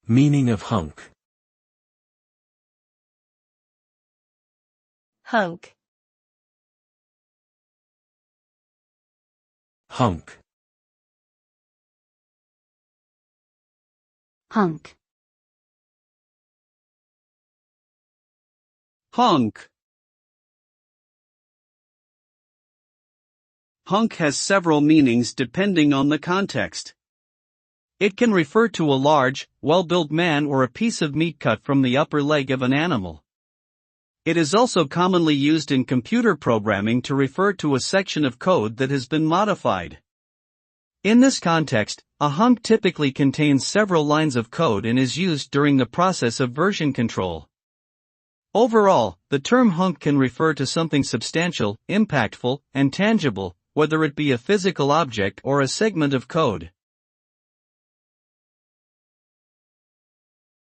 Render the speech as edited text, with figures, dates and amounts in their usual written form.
Meaning of hunk. Hunk. Hunk. Hunk. Hunk. Hunk has several meanings depending on the context. It can refer to a large, well-built man or a piece of meat cut from the upper leg of an animal. It is also commonly used in computer programming to refer to a section of code that has been modified. In this context, a hunk typically contains several lines of code and is used during the process of version control. Overall, the term hunk can refer to something substantial, impactful, and tangible, whether it be a physical object or a segment of code.